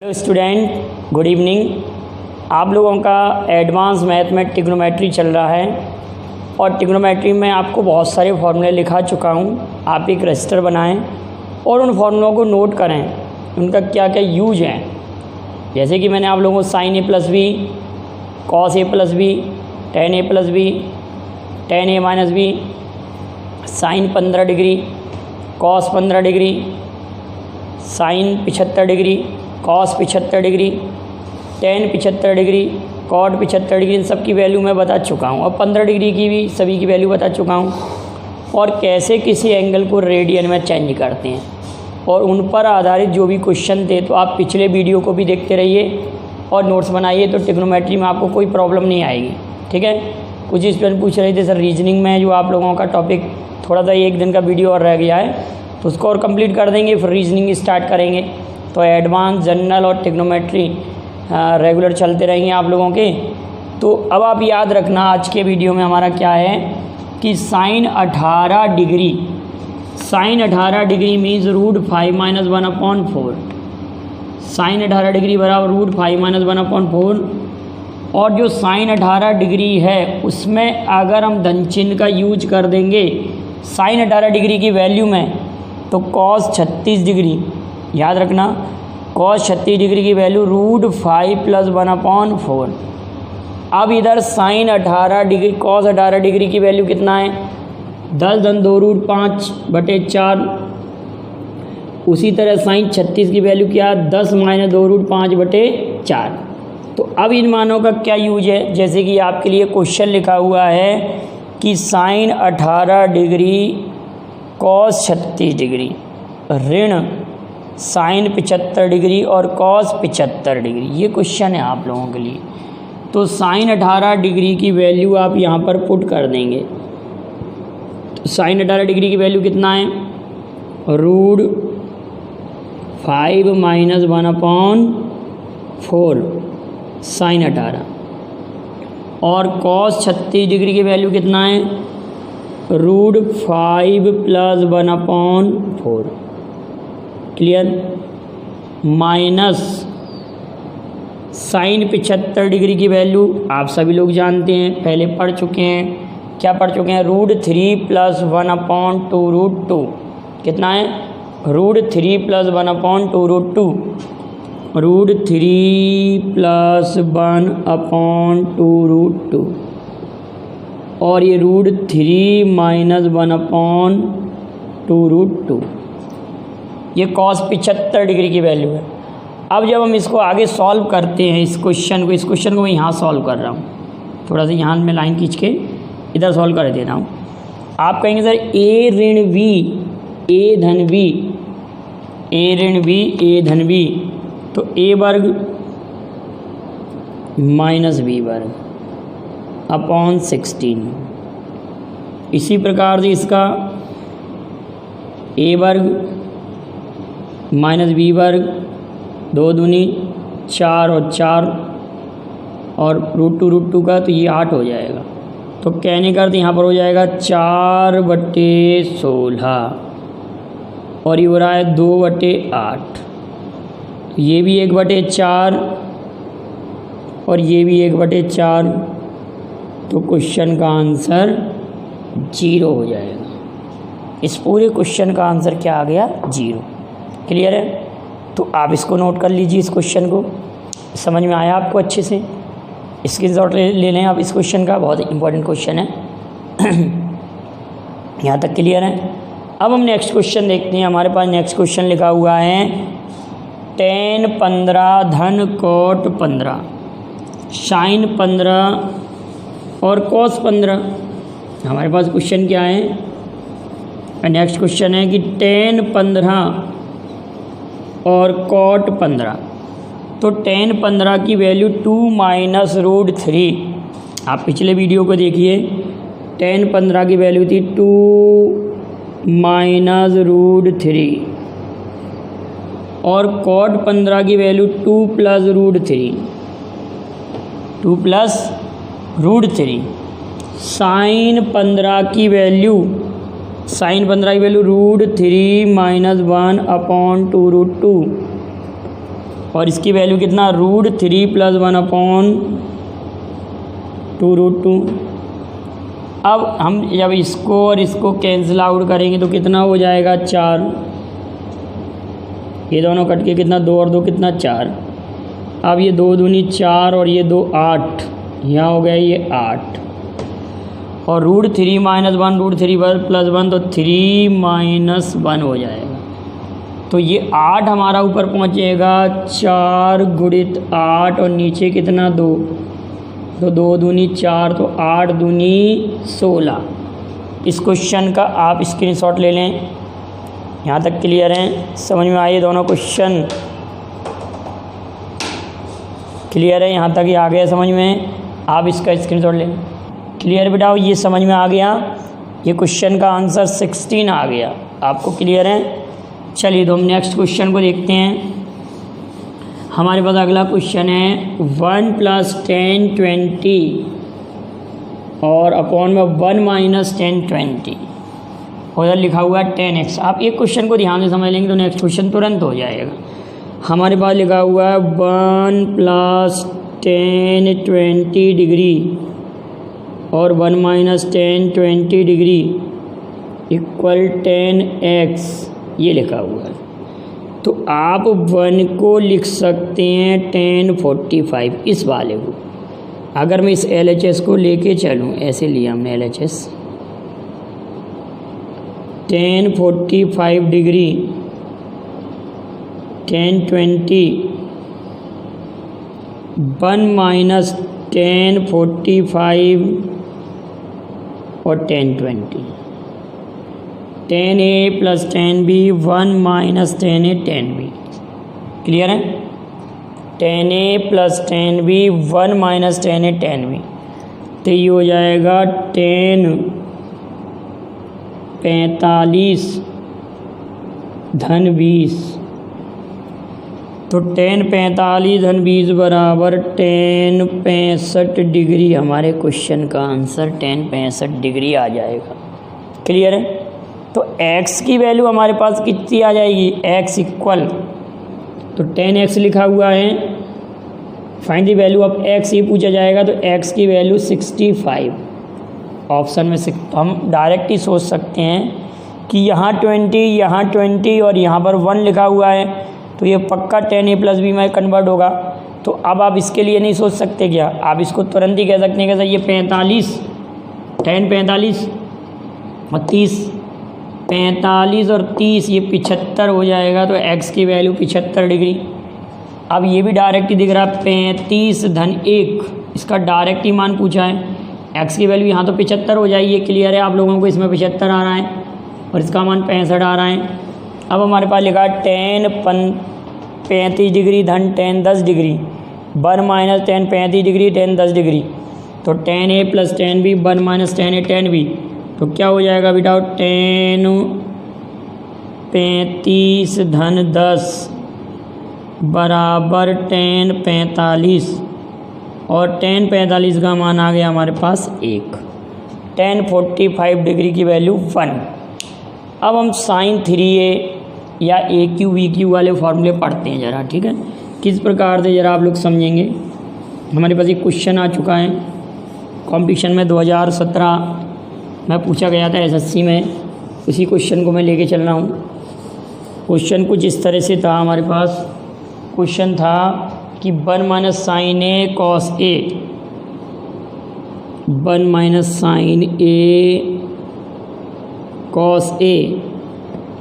Hello student, good evening. आप लोगों का एडवांस मैथ में ट्रिग्नोमेट्री चल रहा है और ट्रिग्नोमेट्री में आपको बहुत सारे फार्मूले लिखा चुका हूँ। आप एक रजिस्टर बनाएं और उन फार्मूलों को नोट करें, उनका क्या क्या यूज है। जैसे कि मैंने आप लोगों को sine A plus B, cos A plus B, tan A plus B, tan A minus B, sine 15 degree, cos 15 degree, sine 75 degree, cos 75 degree, tan 75 degree, cot 75 degree, इन सब की वैल्यू मैं बता चुका हूँ और 15 डिग्री की भी सभी की वैल्यू बता चुका हूँ। और कैसे किसी एंगल को रेडियन में चेंज करते हैं और उन पर आधारित जो भी क्वेश्चन थे, तो आप पिछले वीडियो को भी देखते रहिए और नोट्स बनाइए, तो ट्रिग्नोमेट्री में आपको कोई प्रॉब्लम नहीं आएगी। ठीक है। कुछ स्टूडेंट पूछ रहे थे सर रीजनिंग में जो आप लोगों का टॉपिक थोड़ा सा एक दिन का वीडियो और रह गया है, तो उसको और कंप्लीट कर देंगे, फिर रीजनिंग स्टार्ट करेंगे। तो एडवांस, जनरल और ट्रिग्नोमेट्री रेगुलर चलते रहेंगे आप लोगों के। तो अब आप याद रखना, आज के वीडियो में हमारा क्या है कि साइन 18 डिग्री, साइन 18 डिग्री मीन्स √5 - 1/4। साइन 18 डिग्री बराबर √5 - 1/4। और जो साइन 18 डिग्री है उसमें अगर हम धन चिन्ह का यूज कर देंगे साइन 18 डिग्री की वैल्यू में, तो कॉस 36 डिग्री, याद रखना, कॉस 36 डिग्री की वैल्यू √5 + 1/4। अब इधर साइन 18 डिग्री, कॉस 18 डिग्री की वैल्यू कितना है, 10 × 2 √5/4। उसी तरह साइन 36 की वैल्यू क्या है, 10 - 2 √5/4। तो अब इन मानों का क्या यूज है, जैसे कि आपके लिए क्वेश्चन लिखा हुआ है कि साइन 18 डिग्री कॉस 36 डिग्री ऋण साइन 75 डिग्री और कॉस 75 डिग्री, ये क्वेश्चन है आप लोगों के लिए। तो साइन 18 डिग्री की वैल्यू आप यहाँ पर पुट कर देंगे। तो साइन 18 डिग्री की वैल्यू कितना है, √5 - 1/4 साइन 18। और कॉस 36 डिग्री की वैल्यू कितना है, √5 + 1/4। क्लियर। माइनस साइन 75 डिग्री की वैल्यू आप सभी लोग जानते हैं, पहले पढ़ चुके हैं। क्या पढ़ चुके हैं, √3 + 1/2 √2। कितना है, √3 + 1/2 √2, √3 + 1/2 √2। और ये √3 - 1/2 √2, ये कॉस 75 डिग्री की वैल्यू है। अब जब हम इसको आगे सॉल्व करते हैं, इस क्वेश्चन को मैं यहाँ सॉल्व कर रहा हूँ, थोड़ा सा यहाँ मैं लाइन खींच के इधर सॉल्व कर देता हूँ। आप कहेंगे सर a ऋण b, a धन b, a ऋण b, a धन b, तो a वर्ग - b वर्ग अपॉन 16। इसी प्रकार से इसका a वर्ग -b वर्ग, 2 दूनी 4 और 4 और √2 का, तो ये 8 हो जाएगा। तो कहने का अर्थ यहाँ पर हो जाएगा 4/16 और ये हो रहा है 2/8। तो ये भी 1/4 और ये भी 1/4। तो क्वेश्चन का आंसर 0 हो जाएगा। इस पूरे क्वेश्चन का आंसर क्या आ गया, 0। क्लियर है। तो आप इसको नोट कर लीजिए, इस क्वेश्चन को समझ में आया आपको अच्छे से। स्क्रीनशॉट ले लें आप इस क्वेश्चन का, बहुत इंपॉर्टेंट क्वेश्चन है। यहाँ तक क्लियर है। अब हम नेक्स्ट क्वेश्चन देखते हैं। हमारे पास नेक्स्ट क्वेश्चन लिखा हुआ है tan 15 धन cot 15 साइन 15 और cos 15। हमारे पास क्वेश्चन क्या है, नेक्स्ट क्वेश्चन है कि tan 15 और cot 15। तो tan 15 की वैल्यू 2 - √3। आप पिछले वीडियो को देखिए, tan 15 की वैल्यू थी 2 - √3 और cot 15 की वैल्यू 2 + √3, 2 + √3। साइन 15 की वैल्यू साइन 15 की वैल्यू √3 - 1/2 √2 और इसकी वैल्यू कितना √3 + 1/2√2। अब हम जब इसको और इसको कैंसिल आउट करेंगे तो कितना हो जाएगा 4। ये दोनों कट के कितना 2 और 2 कितना 4। अब ये 2 दूनी 4 और ये 2 8, यहाँ हो गया ये 8 और √3 - 1 √3 + 1 तो 3 - 1 हो जाएगा। तो ये 8 हमारा ऊपर पहुँचेगा 4 × 8 और नीचे कितना 2, तो 2 दूनी 4 तो 8 दूनी 16। इस क्वेश्चन का आप स्क्रीनशॉट ले लें। यहाँ तक क्लियर है, समझ में आइए दोनों क्वेश्चन क्लियर है, यहाँ तक ही आ गया समझ में। आप इसका स्क्रीनशॉट लें। क्लियर बेटा, ये समझ में आ गया। ये क्वेश्चन का आंसर 16 आ गया। आपको क्लियर है। चलिए तो हम नेक्स्ट क्वेश्चन को देखते हैं। हमारे पास अगला क्वेश्चन है 1 + 10 20 और अपॉन में 1 - 10 20। उधर लिखा हुआ है 10x। आप एक क्वेश्चन को ध्यान से समझ लेंगे तो नेक्स्ट क्वेश्चन तुरंत हो जाएगा। हमारे पास लिखा हुआ है 1 + 10 20 डिग्री और 1 - 10 20 डिग्री इक्वल 10x, ये लिखा हुआ है। तो आप 1 को लिख सकते हैं 1045, इस वाले को। अगर मैं इस LHS को लेके चलूँ, ऐसे लिया हमने LHS, 1045 डिग्री 1020 1 - 1045 और 1020, 10a + 10b 1 - 10a 10b। Clear है। 10a + 10b 1 - 10a 10b, तो ये हो जाएगा 10 45 धन 20। तो 10 45 धन 20 बराबर 10 65 डिग्री। हमारे क्वेश्चन का आंसर 10 65 डिग्री आ जाएगा। क्लियर है। तो x की वैल्यू हमारे पास कितनी आ जाएगी, x इक्वल, तो 10x लिखा हुआ है, find the value of x ये पूछा जाएगा तो x की वैल्यू 65 ऑप्शन में से। तो हम डायरेक्ट ही सोच सकते हैं कि यहाँ 20 यहाँ 20 और यहाँ पर 1 लिखा हुआ है, तो ये पक्का 10a + b में कन्वर्ट होगा। तो अब आप इसके लिए नहीं सोच सकते क्या, आप इसको तुरंत ही कह सकते हैं कि ये 45 10 45 और 30 45 और 30 ये 75 हो जाएगा। तो x की वैल्यू 75 डिग्री। अब ये भी डायरेक्ट ही दिख रहा है 35 धन 1, इसका डायरेक्ट ही मान पूछा है। x की वैल्यू यहाँ तो 75 हो जाएगी, ये क्लियर है आप लोगों को। इसमें 75 आ रहा है और इसका मान 65 आ रहा है। अब हमारे पास लिखा 10 35 डिग्री धन 10 10 डिग्री 1 - 10 35 डिग्री 10 10 डिग्री, तो 10a + 10b 1 - 10a 10b, तो क्या हो जाएगा बेटा 10 35 धन 10 बराबर 10 45 और 10 45 का मान आ गया हमारे पास 1। 10 45 डिग्री की वैल्यू 1। अब हम sin 3a या AQ VQ वाले फॉर्मूले पढ़ते हैं ज़रा, ठीक है। किस प्रकार से ज़रा आप लोग समझेंगे। हमारे पास एक क्वेश्चन आ चुका है कंपटीशन में 2017 में पूछा गया था SSC में, उसी क्वेश्चन को मैं लेके चल रहा हूँ। क्वेश्चन कुछ इस तरह से था। हमारे पास क्वेश्चन था कि 1 - sin a cos a 1 - sin a cos a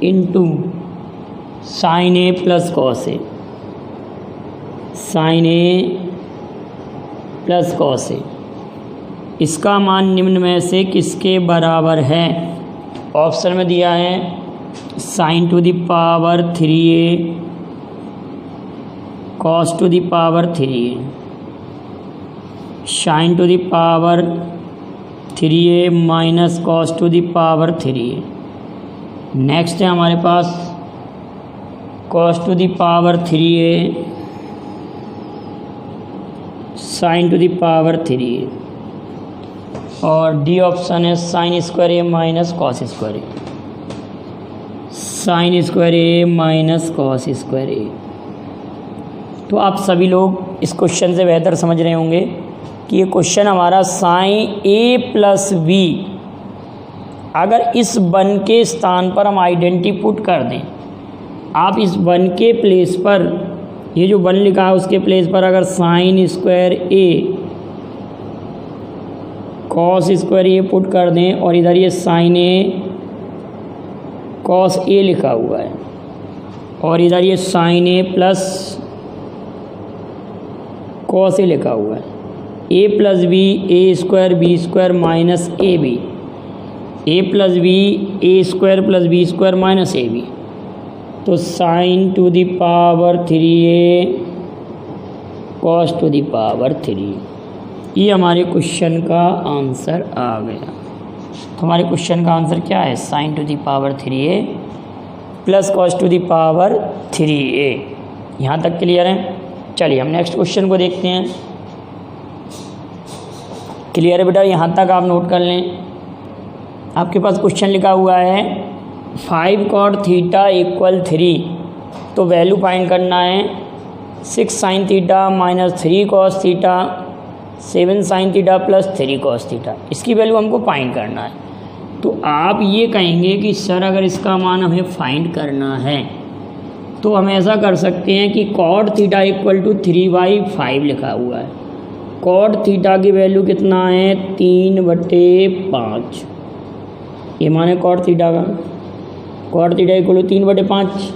into sin a + cos a, sin a + cos a, इसका मान निम्न में से किसके बराबर है। ऑप्शन में दिया है sin to the power 3a cos to the power 3a, sin to the power 3a minus cos to the power 3a। Next है हमारे पास cos to the power 3a sin to the power 3a, और D option है sin square a minus cos square a, sin square a minus cos square a। तो आप सभी लोग इस question से बेहतर समझ रहे होंगे कि ये क्वेश्चन हमारा साइन a प्लस बी, अगर इस वन के स्थान पर हम आइडेंटिटी पुट कर दें, आप इस वन के प्लेस पर, ये जो वन लिखा है उसके प्लेस पर अगर sine square a cos square A put कर दें और इधर ये साइन ए कॉस ए लिखा हुआ है और इधर ये sine A plus cos A लिखा हुआ है, A plus B A square minus A B, A plus B A square plus B square minus A B, तो sine to the power 3a cos to the power 3, ये हमारे question का answer आ गया। तो हमारे क्वेश्चन का answer क्या है? Sign to the power 3a plus cos to the power 3a। यहाँ तक क्लियर है? चलिए हम नेक्स्ट क्वेश्चन को देखते हैं। क्लियर है बेटा? यहाँ तक आप नोट कर लें। आपके पास क्वेश्चन लिखा हुआ है 5 cot थीटा इक्वल 3, तो वैल्यू फाइंड करना है 6 sin theta minus 3 cos theta 7 sin theta plus 3 cos theta, इसकी वैल्यू हमको फाइंड करना है। तो आप ये कहेंगे कि सर अगर इसका मान हमें फाइंड करना है तो हम ऐसा कर सकते हैं कि cot थीटा इक्वल टू 3/5 लिखा हुआ है। cot थीटा की वैल्यू कितना है? 3/5, ये माने cot थीटा का, cot थीटा इक्वल टू 3/5।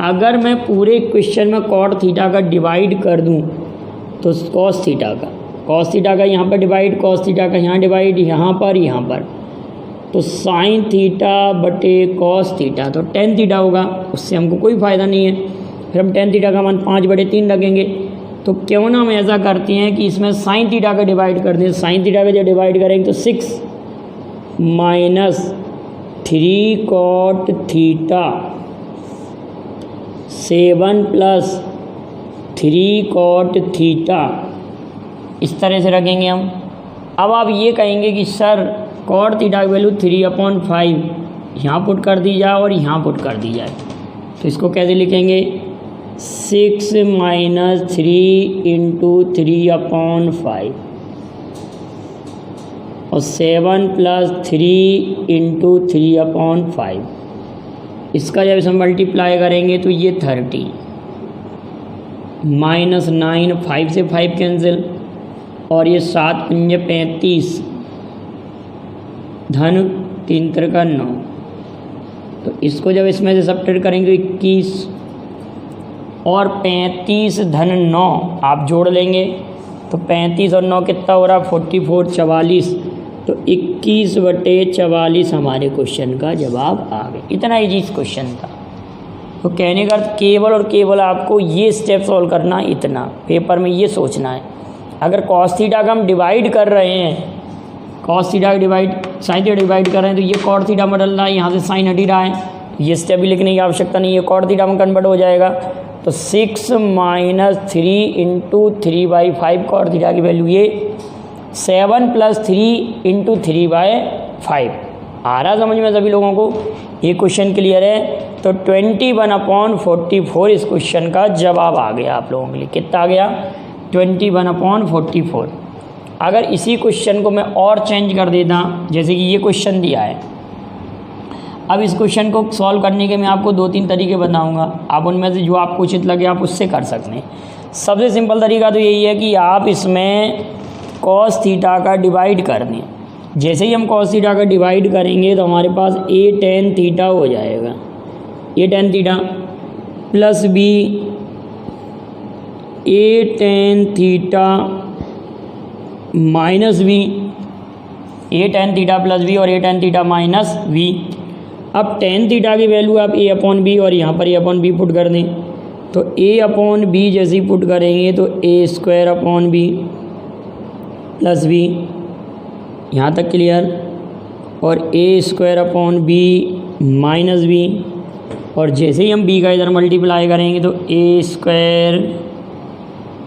अगर मैं पूरे क्वेश्चन में cot थीटा का डिवाइड कर दूं तो cos थीटा का यहाँ पर डिवाइड, cos थीटा का यहाँ डिवाइड, यहाँ पर, तो साइन थीटा बटे cos थीटा, तो tan थीटा होगा, उससे हमको कोई फ़ायदा नहीं है। फिर हम tan थीटा का मान 5/3 रखेंगे। तो क्यों ना हम ऐसा करते हैं कि इसमें साइन थीटा का डिवाइड कर दें। साइन थीटा का जब डिवाइड करेंगे तो 6 minus 3 cot theta 7 plus 3 cot theta, इस तरह से रखेंगे हम। अब आप ये कहेंगे कि सर cot थीटा की वैल्यू 3/5 यहाँ पुट कर दी जाए और यहाँ पुट कर दी जाए, तो इसको कैसे लिखेंगे? 6 माइनस 3 इंटू 3/5 और 7 प्लस 3 इंटू 3/5, इसका जब हम मल्टीप्लाई करेंगे तो ये 30 माइनस 9, 5 से 5 कैंसिल और ये 7 पंजे 35 धन 3 त्रिका 9, तो इसको जब इसमें से सब्ट्रैक्ट करेंगे 21 और 35 धन 9 आप जोड़ लेंगे तो 35 और 9 कितना हो रहा? 44, 44, तो 21/44 हमारे क्वेश्चन का जवाब आ गया। इतना ईजी क्वेश्चन था। तो कहने का अर्थ केवल और केवल आपको ये स्टेप सॉल्व करना, इतना पेपर में ये सोचना है। अगर cos थीटा का हम डिवाइड कर रहे हैं, cos थीटा का डिवाइड साइन थीटा डिवाइड कर रहे हैं, तो ये cot थीटा में डल रहा है, यहाँ से साइन हट ही रहा है, ये स्टेप भी लिखने की आवश्यकता नहीं है, cot थीटा में कन्वर्ट हो जाएगा। तो 6 माइनस 3 इंटू 3/5 cot थीटा की वैल्यू ये 7 प्लस 3 इंटू 3/5 आ रहा समझ में सभी लोगों को? ये क्वेश्चन क्लियर है? तो 21/44 इस क्वेश्चन का जवाब आ गया आप लोगों के लिए। कितना आ गया? 21/44। अगर इसी क्वेश्चन को मैं और चेंज कर देता, जैसे कि ये क्वेश्चन दिया है, अब इस क्वेश्चन को सॉल्व करने के मैं आपको 2-3 तरीके बताऊंगा, आप उनमें से जो आपको उचित लगे आप उससे कर सकते हैं। सबसे सिंपल तरीका तो यही है कि आप इसमें cos थीटा का डिवाइड कर दें। जैसे ही हम cos थीटा का डिवाइड करेंगे तो हमारे पास a tan थीटा हो जाएगा, a tan theta plus b a tan theta minus v, a tan theta plus v और a tan theta minus v। अब tan थीटा की वैल्यू आप a/b और यहाँ पर a/b पुट कर दें, तो a/b जैसे ही पुट करेंगे तो a² प्लस b, यहाँ तक क्लियर, और a² माइनस b, और जैसे ही हम b का इधर मल्टीप्लाई करेंगे तो a²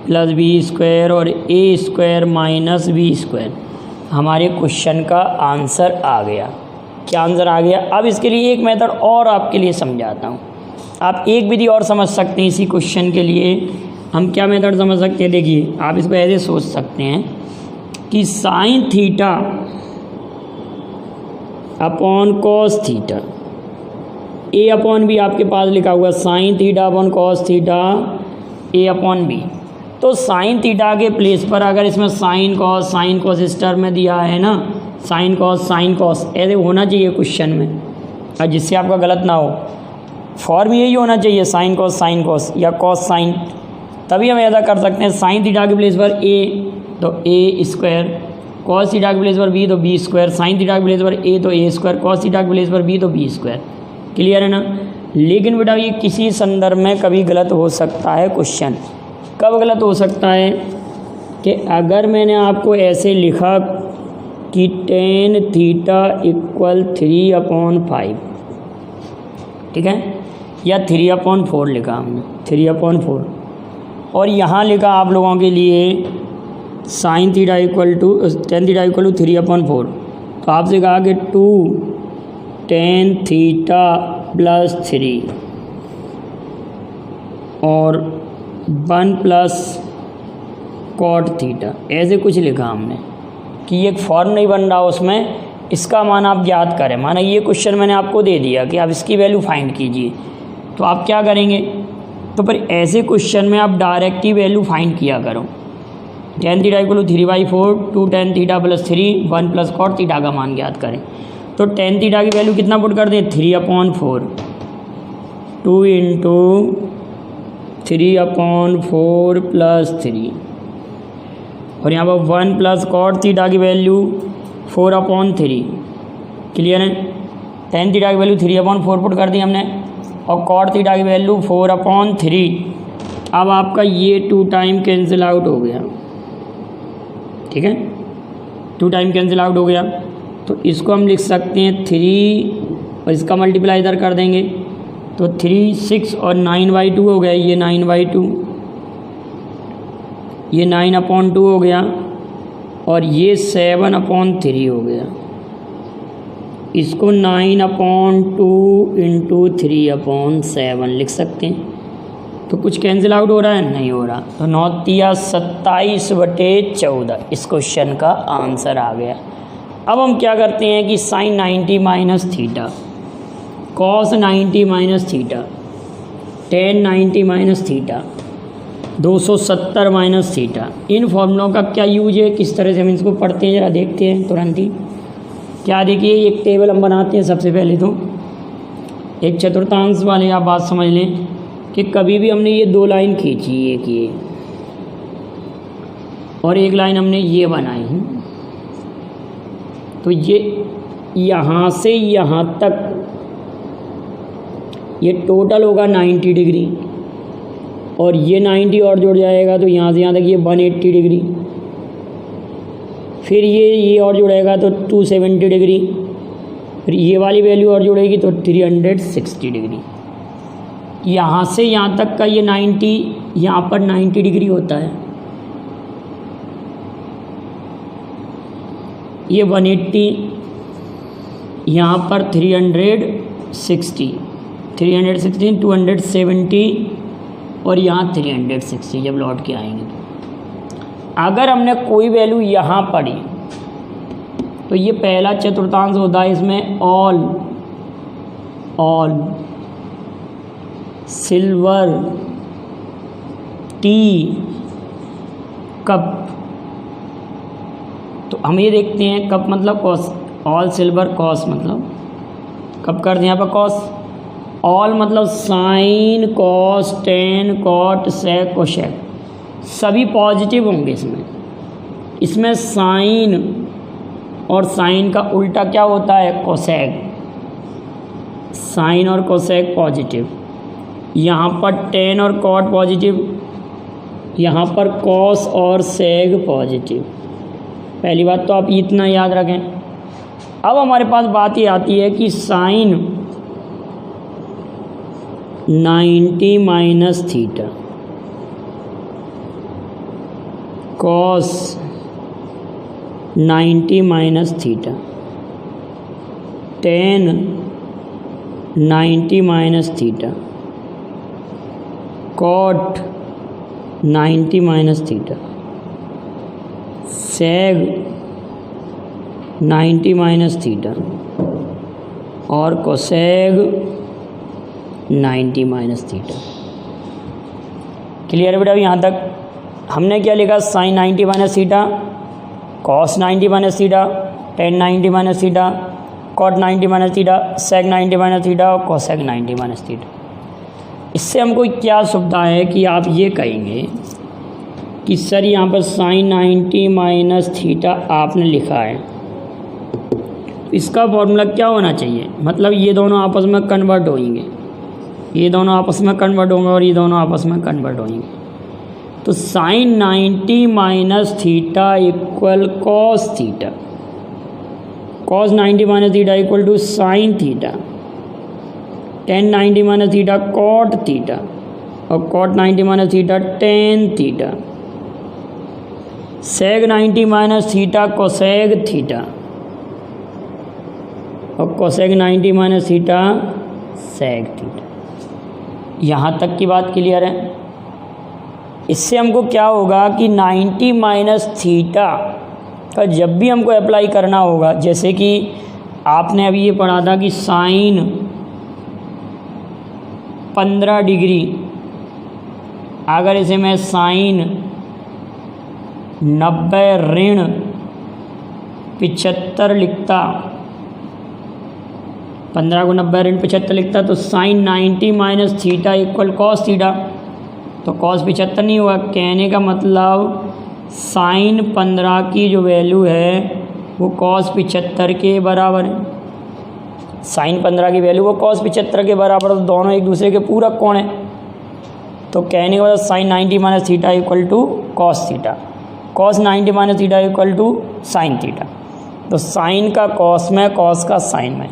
प्लस b² और a² माइनस b²। हमारे क्वेश्चन का आंसर आ गया। क्या आंसर आ गया? अब इसके लिए एक मेथड और आपके लिए समझाता हूँ। आप एक विधि और समझ सकते हैं इसी क्वेश्चन के लिए। हम क्या मेथड समझ सकते हैं, देखिए आप इसको ऐसे सोच सकते हैं कि sine theta upon cos theta, A upon B आपके पास लिखा हुआ sine theta upon cos theta A upon B. तो साइन थीटा के प्लेस पर अगर इसमें साइन कॉस इस टर्म में दिया है ना, साइन कॉस ऐसे होना चाहिए क्वेश्चन में, और जिससे आपका गलत ना हो। फॉर्म यही होना चाहिए साइन कॉस या कॉस साइन, तभी हम ऐसा कर सकते हैं। साइन थीटा के प्लेस पर ए तो ए स्क्वायर, कॉस थीटा के प्लेस पर बी तो बी स्क्वायर, साइन थीटा के प्लेस पर ए तो ए स्क्वायर, कॉस थीटा के प्लेस पर बी तो बी स्क्वायर। क्लियर है ना। लेकिन बेटा ये किसी संदर्भ में कभी गलत हो सकता है क्वेश्चन। कब गलत हो सकता है कि अगर मैंने आपको ऐसे लिखा कि टेन थीटा इक्वल 3/5, ठीक है, या 3/4 लिखा हमने 3/4, और यहाँ लिखा आप लोगों के लिए sine theta equal to tan theta equal to 3/4, तो आपसे कहा कि 2 tan थीटा प्लस 3 और 1 प्लस कॉट थीटा, ऐसे कुछ लिखा हमने कि एक फॉर्म नहीं बन रहा उसमें, इसका मान आप ज्ञात करें। माना ये क्वेश्चन मैंने आपको दे दिया कि आप इसकी वैल्यू फाइंड कीजिए, तो आप क्या करेंगे, तो फिर ऐसे क्वेश्चन में आप डायरेक्ट ही वैल्यू फाइंड किया करो। tan theta equal to 3/4, 2 tan theta plus 3, 1 plus cot theta का मान ज्ञात करें। तो tan थीटा की वैल्यू कितना पुट कर दें, 3/4, 2 इंटू 3/4 प्लस 3, और यहाँ पर 1 प्लस कॉट थीटा की वैल्यू 4/3। क्लियर है। tan थीटा की वैल्यू 3/4 पुट कर दी हमने, और कॉट थीटा की वैल्यू 4/3। अब आपका ये 2 टाइम कैंसिल आउट हो गया, ठीक है, 2 टाइम कैंसिल आउट हो गया। तो इसको हम लिख सकते हैं 3 और इसका मल्टीप्लाई इधर कर देंगे, तो 3 6 और 9/2 हो गया, ये 9/2, ये 9/2 हो गया, और ये 7/3 हो गया। इसको 9/2 इंटू 3/7 लिख सकते हैं। तो कुछ कैंसिल आउट हो रहा है, नहीं हो रहा, तो 9 तिया 27/14 इस क्वेश्चन का आंसर आ गया। अब हम क्या करते हैं कि sine 90 minus theta, cos 90 minus theta, tan 90 minus theta, 270 minus theta, इन फॉर्मूलों का क्या यूज है, किस तरह से हम इसको पढ़ते हैं जरा देखते हैं तुरंत ही। क्या देखिए, एक टेबल हम बनाते हैं। सबसे पहले तो एक चतुर्थांश वाले आप बात समझ लें कि कभी भी हमने ये 2 लाइन खींची, एक ये और एक लाइन हमने ये बनाई, तो ये यहाँ से यहाँ तक ये टोटल होगा 90 डिग्री, और ये 90 और जुड़ जाएगा तो यहाँ से यहाँ तक ये 180 डिग्री, फिर ये और जुड़ेगा तो 270 डिग्री, फिर ये वाली वैल्यू और जुड़ेगी तो 360 डिग्री। यहाँ से यहाँ तक का ये 90, यहाँ पर 90 डिग्री होता है, ये 180, यहाँ पर 360, 270 और यहाँ 360 जब लौट के आएंगे। अगर हमने कोई वैल्यू यहाँ पढ़ी तो ये पहला चतुर्थांश होता है, इसमें ऑल सिल्वर टी कप, तो हम ये देखते हैं कप मतलब कॉस, ऑल सिल्वर कॉस मतलब कप कर दें यहाँ पर कॉस, ऑल मतलब sine cos tan cot sec cosec, सभी पॉजिटिव होंगे इसमें साइन और साइन का उल्टा क्या होता है, कोसेक, साइन और कोसेक पॉजिटिव, यहाँ पर टेन और कॉट पॉजिटिव, यहाँ पर कॉस और सेग पॉजिटिव। पहली बात तो आप इतना याद रखें। अब हमारे पास बात ये आती है कि sine 90 minus theta, cos 90 minus theta, tan 90 minus theta, cot 90 minus theta, sec 90 minus theta और कोसेग 90 माइनस थीटा। क्लियर है बेटा? यहाँ तक हमने क्या लिखा? Sine 90 minus theta, cos 90 minus theta, tan 90 minus theta, cot 90 minus theta, sec 90 minus theta और cosec 90 minus theta. इससे हमको क्या सुविधा है कि आप ये कहेंगे कि सर यहाँ पर साइन 90 माइनस थीटा आपने लिखा है, इसका फॉर्मूला क्या होना चाहिए? मतलब ये दोनों आपस में कन्वर्ट होंगे, ये दोनों आपस में कन्वर्ट होंगे और ये दोनों आपस में कन्वर्ट होंगे। तो sine 90 minus theta equal cos theta, cos 90 minus theta equal to sine theta, tan 90 minus theta cot theta और cot 90 minus theta tan theta, sec 90 minus theta cosec theta और cosec 90 minus theta sec theta. यहाँ तक की बात clear है? इससे हमको क्या होगा कि 90 माइनस थीटा का जब भी हमको अप्लाई करना होगा, जैसे कि आपने अभी ये पढ़ा था कि साइन 15 डिग्री, अगर इसे मैं साइन 90 ऋण 75 लिखता, 15 को 90 ऋण 75 लिखता, तो sine 90 minus theta equal cos theta, तो कॉस 75 नहीं हुआ। कहने का मतलब साइन 15 की जो वैल्यू है वो कॉस 75 के बराबर है। साइन 15 की वैल्यू वो कॉस 75 के बराबर, तो दोनों एक दूसरे के पूरक कोण है। तो कहने का मतलब sine 90 minus theta equal to cos theta, cos 90 minus theta equal to sine theta. तो साइन का कॉस में, कॉस का साइन में।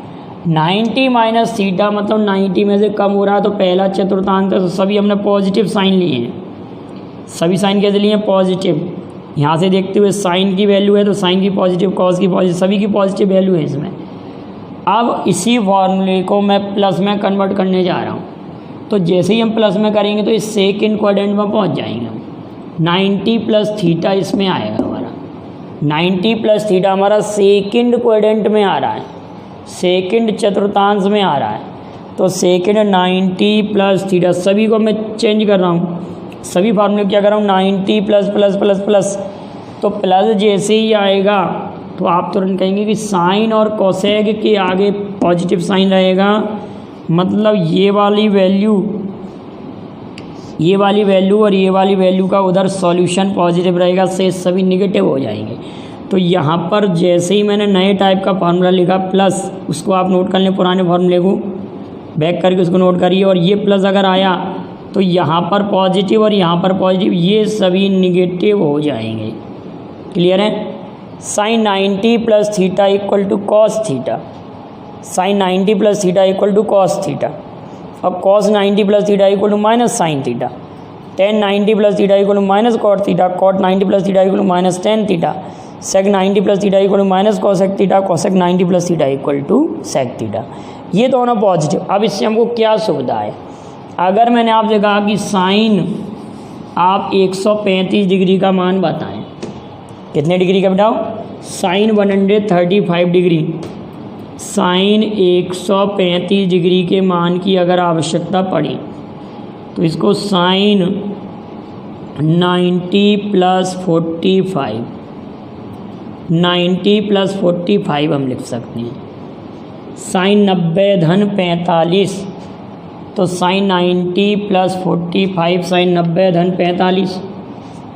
90 माइनस थीटा मतलब 90 में से कम हो रहा है, तो पहला चतुर्थांश है, तो सभी हमने पॉजिटिव साइन लिए हैं। सभी साइन कैसे लिए हैं? पॉजिटिव। यहाँ से देखते हुए साइन की वैल्यू है तो साइन की पॉजिटिव, कॉस की पॉजिटिव, सभी की पॉजिटिव वैल्यू है इसमें। अब इसी फॉर्मूले को मैं प्लस में कन्वर्ट करने जा रहा हूँ, तो जैसे ही हम प्लस में करेंगे तो इस सेकंड क्वाड्रेंट में पहुँच जाएंगे हम। 90 प्लस थीटा इसमें आएगा हमारा, 90 प्लस थीटा हमारा सेकंड क्वाड्रेंट में आ रहा है, सेकंड चतुर्थांश में आ रहा है। तो सेकंड 90 प्लस थीटा, सभी को मैं चेंज कर रहा हूँ, सभी फार्मूले क्या कर रहा हूँ? 90 प्लस प्लस प्लस प्लस, तो प्लस जैसे ही आएगा तो आप तुरंत कहेंगे कि साइन और कोसेक के आगे पॉजिटिव साइन रहेगा, मतलब ये वाली वैल्यू और ये वाली वैल्यू का उधर सॉल्यूशन पॉजिटिव रहेगा, से सभी निगेटिव हो जाएंगे। तो यहाँ पर जैसे ही मैंने नए टाइप का फार्मूला लिखा प्लस, उसको आप नोट कर लें, पुराने फार्मूले को बैक करके उसको नोट करिए, और ये प्लस अगर आया तो यहाँ पर पॉजिटिव और यहाँ पर पॉजिटिव, ये सभी निगेटिव हो जाएंगे। क्लियर है? Sine 90 plus theta equal to cos theta, sine 90 plus theta equal to cos theta, और cos 90 plus theta equal to minus sine theta, tan 90 plus theta equal to minus cot theta, cot 90 plus theta equal to minus tan theta, sec 90 plus theta equal to minus cosec theta, cosec 90 plus theta equal to sec theta. ये दोनों positive. अब इससे हमको क्या सुविधा है? अगर मैंने आपसे कहा कि साइन आप 135 डिग्री का मान बताएं, कितने डिग्री का बताओ? साइन 135 डिग्री, साइन 135 डिग्री के मान की अगर आवश्यकता पड़ी तो इसको साइन 90 प्लस 45, 90 प्लस 45 हम लिख सकते हैं। साइन 90 धन 45, तो साइन 90 प्लस 45, साइन 90 धन 45,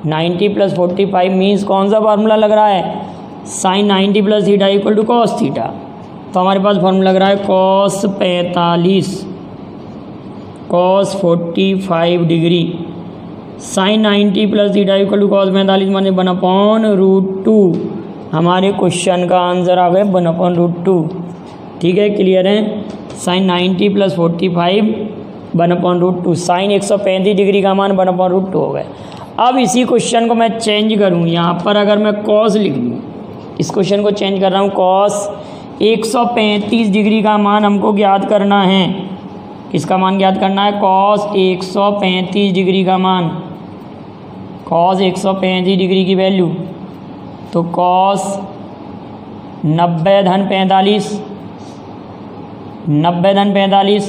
90 प्लस 45 मीन्स कौन सा फार्मूला लग रहा है? Sine 90 plus theta equal to cos theta. तो हमारे पास फार्मूला लग रहा है cos 45 cos 45 degree, sine 90 plus theta equal to cos 45 माने 1/√2। हमारे क्वेश्चन का आंसर आ गया 1/√2। ठीक है, क्लियर है? साइन 90 प्लस 45 1/√2, साइन 135 डिग्री का मान 1/√2 हो गया। अब इसी क्वेश्चन को मैं चेंज करूँ, यहाँ पर अगर मैं कॉस लिख दूँ, इस क्वेश्चन को चेंज कर रहा हूँ, कॉस 135 डिग्री का मान हमको ज्ञात करना है। किसका मान ज्ञात करना है? कॉस 135 डिग्री का मान। कॉस 135 डिग्री की वैल्यू, तो कॉस 90 धन 45, 90 धन 45,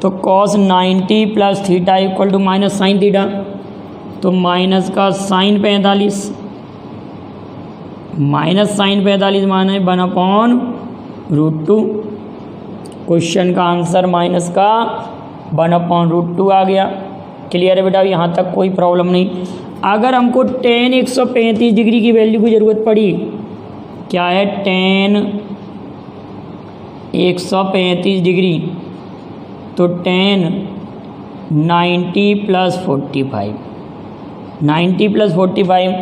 तो cos 90 plus theta equal to minus sine theta, तो माइनस का साइन 45, माइनस साइन 45 माने 1/√2। क्वेश्चन का आंसर माइनस का 1/√2 आ गया। क्लियर है बेटा, यहाँ तक कोई प्रॉब्लम नहीं। अगर हमको tan 135 डिग्री की वैल्यू की ज़रूरत पड़ी, क्या है tan 135 डिग्री, तो tan 90 plus 45, 90 plus 45,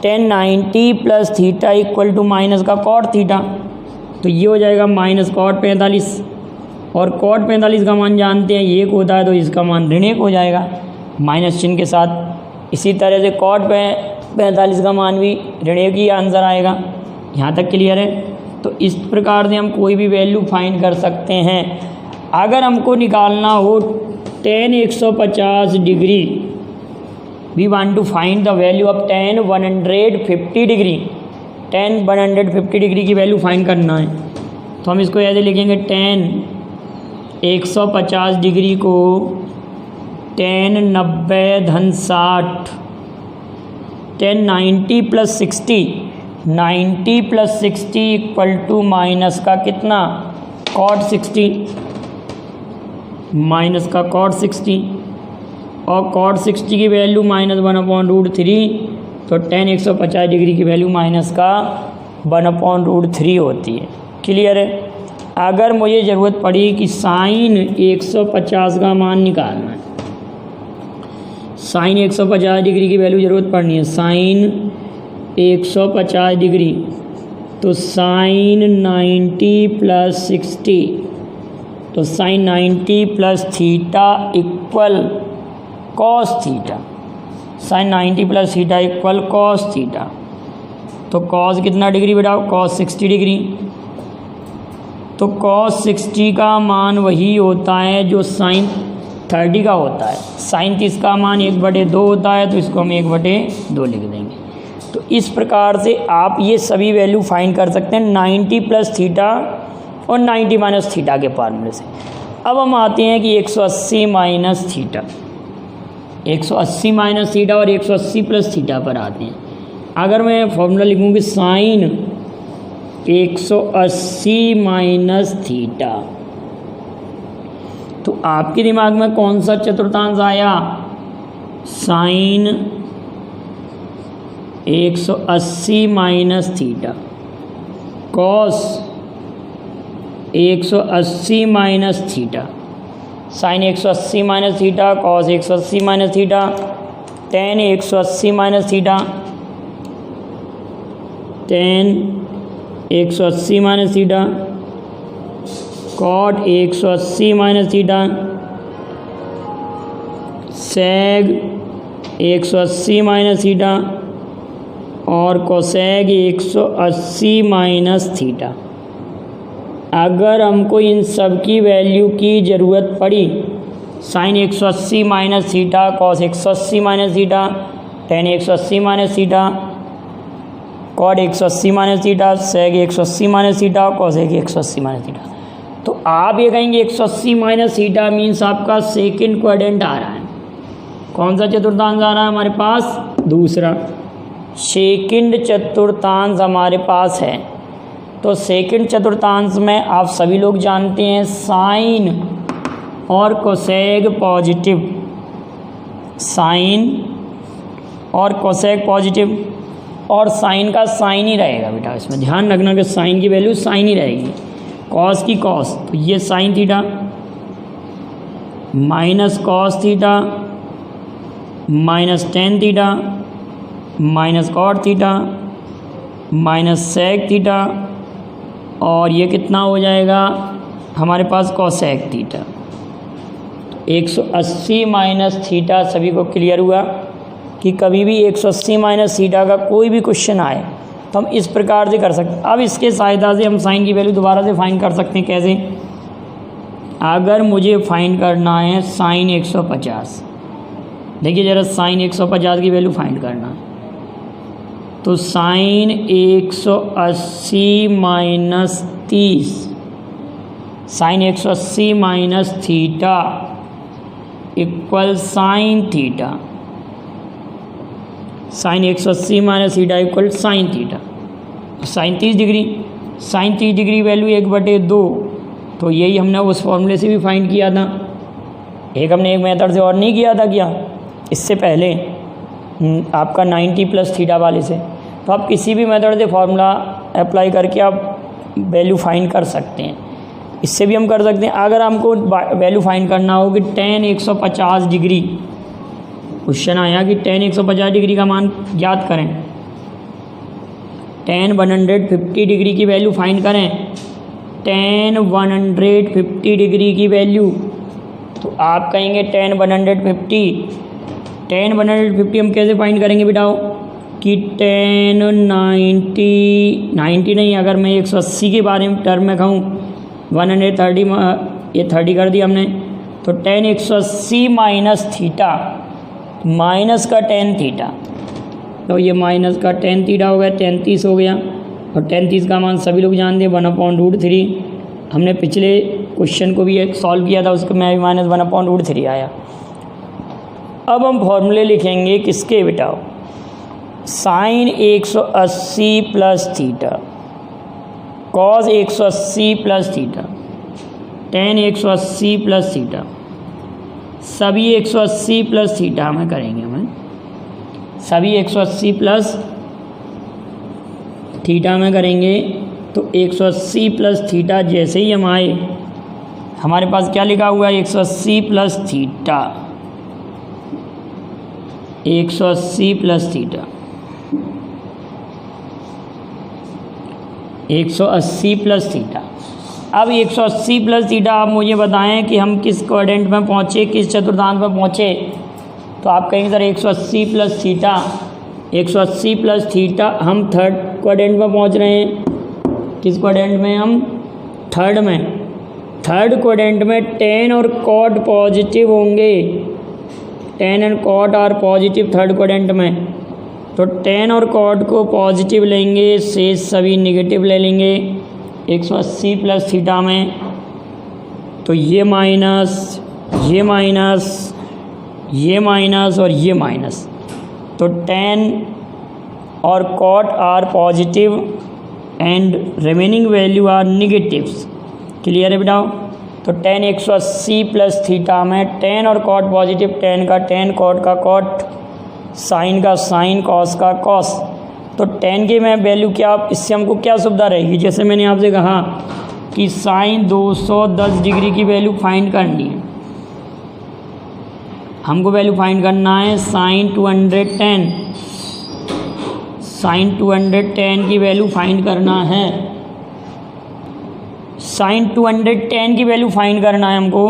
tan 90 plus theta equal to minus का कॉट थीटा, तो ये हो जाएगा माइनस कॉट 45, और कॉट 45 का मान जानते हैं 1 होता है, तो इसका मान ऋण 1 हो जाएगा माइनस चिन्ह के साथ। इसी तरह से कॉट 45 का मान भी ऋण 1 ही आंसर आएगा। यहाँ तक क्लियर है। तो इस प्रकार से हम कोई भी वैल्यू फाइंड कर सकते हैं। अगर हमको निकालना हो tan 150 degree, we want to find the value of tan 150 degree, tan 150 degree की वैल्यू फाइंड करना है, तो हम इसको ऐसे लिखेंगे tan 150 डिग्री को tan 90 धन 60, tan 90 plus 60, 90 plus 60 equal to minus का कितना cot 60, माइनस का cot 60, और cot 60 की वैल्यू -1/√3, तो tan 150 डिग्री की वैल्यू माइनस का 1/√3 होती है। क्लियर है। अगर मुझे ज़रूरत पड़ी कि साइन 150 का मान निकालना है, साइन 150 डिग्री की वैल्यू ज़रूरत पड़नी है, साइन 150 डिग्री, तो साइन 90 प्लस 60, तो sine 90 plus theta equal cos theta, sine 90 plus theta equal cos theta, तो कॉस कितना डिग्री बेटा, कॉस 60 डिग्री, तो कॉस 60 का मान वही होता है जो साइन 30 का होता है। साइन 30 का मान 1/2 होता है, तो इसको हम 1/2 लिख देंगे। तो इस प्रकार से आप ये सभी वैल्यू फाइंड कर सकते हैं 90 प्लस थीटा और 90 माइनस थीटा के फार्मूले से। अब हम आते हैं कि 180 माइनस थीटा, 180 माइनस थीटा और 180 प्लस थीटा पर आते हैं। अगर मैं फॉर्मूला लिखूँ कि साइन 180 माइनस थीटा, तो आपके दिमाग में कौन सा चतुर्थांश आया, sine 180 minus theta, cos 180 minus theta, sine 180 minus theta, cos 180 minus theta, tan 180 minus theta, tan 180 minus theta, cot 180 minus theta, sec 180 minus theta, और कोसेग 180 माइनस थीटा। अगर हमको इन सब की वैल्यू की ज़रूरत पड़ी, sine 180 minus theta, cos 180 minus theta, tan 180 minus theta, cot 180 minus theta, sec 180 minus theta, cosec 180 minus theta, तो आप ये कहेंगे 180 माइनस थीटा मीन्स आपका सेकंड क्वाड्रेंट आ रहा है। कौन सा चतुर्थांश आ रहा है हमारे पास, दूसरा। सेकंड चतुर्थांश हमारे पास है, तो सेकंड चतुर्थांश में आप सभी लोग जानते हैं साइन और कोसेग पॉजिटिव, साइन और कोसेग पॉजिटिव, और साइन का साइन ही रहेगा बेटा, इसमें ध्यान रखना कि साइन की वैल्यू साइन ही रहेगी, कॉस की कॉस, तो ये sine theta minus cos theta minus tan theta minus cot theta minus sec theta, और ये कितना हो जाएगा हमारे पास कॉसेक थीटा। 180 माइनस थीटा सभी को क्लियर हुआ कि कभी भी 180 माइनस थीटा का कोई भी क्वेश्चन आए तो हम इस प्रकार से कर सकते हैं। अब इसके सहायता से हम साइन की वैल्यू दोबारा से फाइंड कर सकते हैं। कैसे, अगर मुझे फाइंड करना है साइन 150, देखिए ज़रा साइन 150 की वैल्यू फाइंड करना है, तो साइन 180 माइनस 30, साइन 180 minus theta equal sine theta, sine 180 minus theta equal sine theta. Sine 30 degree, sine 30 degree value 1/2, तो यही हमने उस फॉर्मूले से भी फाइंड किया था। हमने एक मेथड से और नहीं किया था क्या इससे पहले, आपका 90 प्लस थीटा वाले से। तो आप किसी भी मेथड से फार्मूला अप्लाई करके आप वैल्यू फाइंड कर सकते हैं। इससे भी हम कर सकते हैं। अगर हमको वैल्यू फाइंड करना हो कि tan 150 डिग्री, क्वेश्चन आया कि tan 150 डिग्री का मान ज्ञात करें, tan 150 डिग्री की वैल्यू फाइंड करें, tan 150 डिग्री की वैल्यू, तो आप कहेंगे tan 150 हम कैसे फाइंड करेंगे बेटाओ कि tan 90 नहीं, अगर मैं 180 के बारे में टर्म में कहूँ 130, ये 30 कर दिया हमने, तो tan 180 माइनस थीटा, माइनस का tan थीटा, तो ये माइनस का tan थीटा हो गया, tan 30 हो गया। और tan 30 का मान सभी लोग जानते हैं 1/√3। हमने पिछले क्वेश्चन को भी एक सॉल्व किया था, उसके में भी -1/√3 आया। अब हम फॉर्मूले लिखेंगे किसके बेटाओ, sine 180 plus theta, cos 180 plus theta, tan 180 plus theta, सभी 180 प्लस थीटा में करेंगे, हमें सभी 180 प्लस थीटा में करेंगे। तो 180 प्लस थीटा जैसे ही हम आए, हमारे पास क्या लिखा हुआ है 180 plus theta, 180 plus theta, 180 plus theta. अब 180 प्लस थीटा आप मुझे बताएं कि हम किस क्वाड्रेंट में पहुँचे, किस चतुर्थांश में पहुँचे। तो आप कहेंगे sir 180 plus theta, 180 plus theta, हम थर्ड क्वाड्रेंट में पहुँच रहे हैं। किस क्वाड्रेंट में? हम थर्ड में। थर्ड क्वाड्रेंट में tan और cot पॉजिटिव होंगे, tan and cot are positive third quadrant में। तो tan और cot को पॉजिटिव लेंगे, शेष सभी नेगेटिव ले लेंगे 180 प्लस थीटा में। तो ये माइनस, ये माइनस, ये माइनस और ये माइनस, तो tan और cot are positive and remaining value are negatives. Clear है बेटा? तो tan 180 प्लस थीटा में tan और cot पॉजिटिव, tan का tan, cot का cot, साइन का साइन, cos का cos। तो tan की मैं वैल्यू क्या, इससे हमको क्या सुविधा रहेगी? जैसे मैंने आपसे कहा कि साइन 210 डिग्री की वैल्यू फाइंड करनी है, हमको वैल्यू फाइंड करना है साइन 210, साइन 210 की वैल्यू फाइंड करना है, साइन 210 की वैल्यू फाइंड करना है हमको।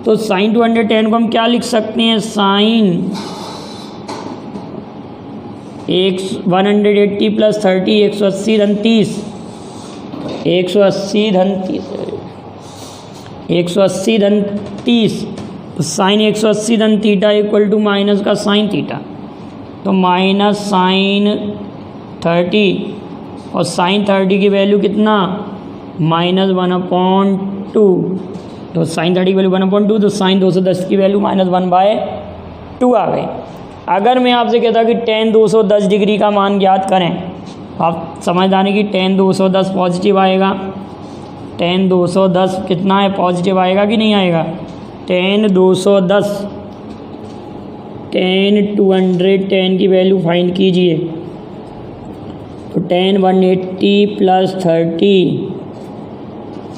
तो साइन 210 को हम क्या लिख सकते हैं? साइन 180 प्लस 30, 180 धन 30, 180 धन 30, 180 धन 30, तो साइन 180 धन थीटा इक्वल टू माइनस का साइन थीटा, तो माइनस साइन 30, और साइन 30 की वैल्यू कितना? -1/2। तो साइन 30 की वैल्यू 1/2, तो साइन 210 की वैल्यू -1/2 आ गई। अगर मैं आपसे कहता कि tan 210 डिग्री का मान ज्ञात करें, आप समझ जाने की tan 210 पॉजिटिव आएगा, tan 210 कितना है? पॉजिटिव आएगा कि नहीं आएगा? tan 210, tan 210 की वैल्यू फाइंड कीजिए। तो tan 180 प्लस 30,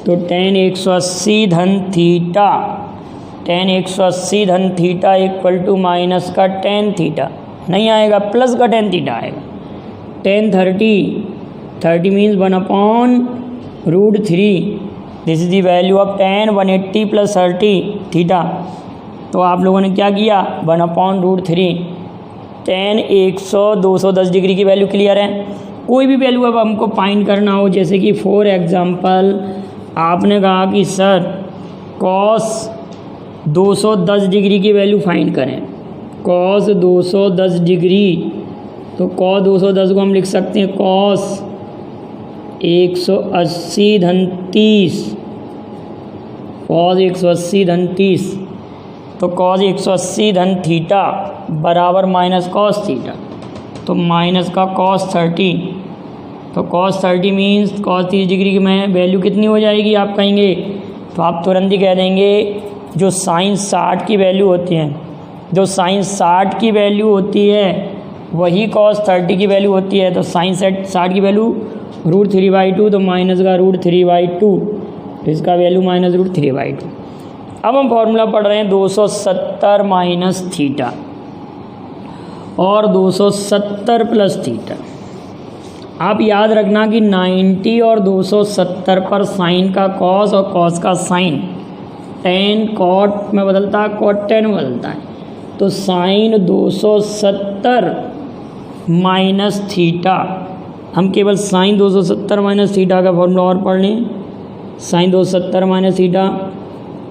तो tan 180 धन थीटा, tan 180 धन थीटा इक्वल टू माइनस का tan थीटा, नहीं आएगा, प्लस का tan थीटा आएगा। tan 30 means 1/√3, this is the value of tan 180 plus 30 theta. तो आप लोगों ने क्या किया? 1/√3। tan 210 डिग्री की वैल्यू क्लियर है। कोई भी वैल्यू अब हमको फाइंड करना हो, जैसे कि फॉर एग्जांपल आपने कहा कि सर cos 210 डिग्री की वैल्यू फाइंड करें, कॉस 210 डिग्री, तो कॉस 210 को हम लिख सकते हैं कॉस 180 धन 30, कॉस 180 धन 30, तो कॉस 180 धन थीटा बराबर माइनस कॉस थीटा, तो माइनस का कॉस 30, तो कॉस 30 मीन्स कॉस 30 डिग्री की में वैल्यू कितनी हो जाएगी आप कहेंगे, तो आप तुरंत ही कह देंगे जो साइन 60 की वैल्यू होती है, जो साइन 60 की वैल्यू होती है वही कॉस 30 की वैल्यू होती है। तो साइन 60 की वैल्यू √3/2, तो माइनस का √3/2, तो इसका वैल्यू माइनस √3/2। अब हम फॉर्मूला पढ़ रहे हैं 270 माइनस थीटा और 270 प्लस थीटा। आप याद रखना कि 90 और 270 पर साइन का कॉस और कॉस का साइन टेन कॉट में बदलता है, कॉट टेन में बदलता है। तो साइन 270 माइनस थीटा, हम केवल साइन 270 माइनस थीटा का फॉर्मूला और पढ़ लें। Sine 270 minus theta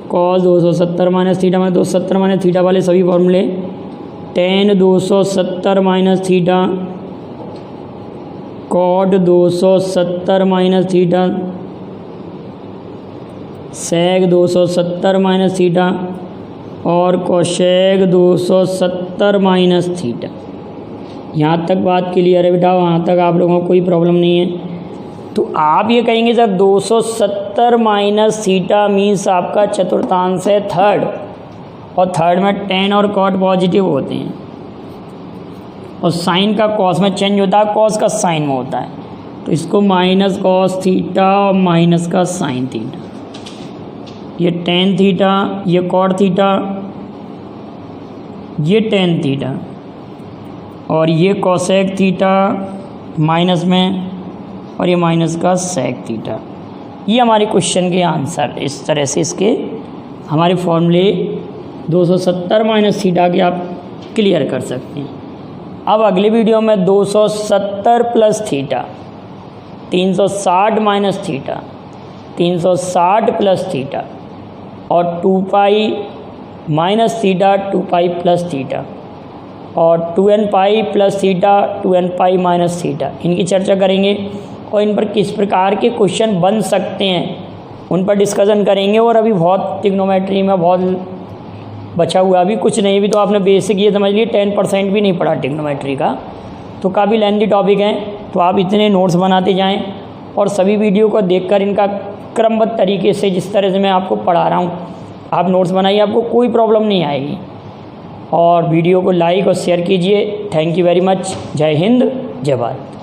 cos 270 minus theta में 270 माइनस थीटा वाले सभी फॉर्मूले, tan 270 minus theta, cot 270 minus theta, sec 270 minus theta और कोशेक 270 माइनस थीटा। यहाँ तक बात क्लियर है बेटा, वहाँ तक आप लोगों को कोई प्रॉब्लम नहीं है। तो आप ये कहेंगे सर 270 माइनस थीटा मीन्स आपका चतुर्थांश है थर्ड, और थर्ड में टेन और कॉट पॉजिटिव होते हैं और साइन का कॉस में चेंज होता है, कॉस का साइन में होता है, तो इसको माइनस कॉस थीटा और माइनस का साइन थीटा, ये टेन थीटा, ये कॉट थीटा, ये टेन थीटा और ये कोसेक थीटा माइनस में, और ये माइनस का सेक थीटा। ये हमारे क्वेश्चन के आंसर इस तरह से इसके हमारे फॉर्मूले 270 माइनस थीटा के आप क्लियर कर सकते हैं। अब अगले वीडियो में 270 plus theta, 360 minus theta, 360 plus theta और 2π माइनस थीटा, 2π प्लस थीटा और 2nπ plus theta, 2nπ minus theta, इनकी चर्चा करेंगे और इन पर किस प्रकार के क्वेश्चन बन सकते हैं उन पर डिस्कशन करेंगे। और अभी बहुत ट्रिग्नोमेट्री में बहुत बचा हुआ, अभी कुछ नहीं, भी तो आपने बेसिक ये समझ लिए 10% भी नहीं पढ़ा ट्रिग्नोमेट्री का, तो काफ़ी लेंथी टॉपिक है। तो आप इतने नोट्स बनाते जाएं और सभी वीडियो को देखकर इनका क्रमबद्ध तरीके से जिस तरह से मैं आपको पढ़ा रहा हूँ आप नोट्स बनाइए, आपको कोई प्रॉब्लम नहीं आएगी। और वीडियो को लाइक और शेयर कीजिए। Thank you very much. जय हिंद, जय भारत।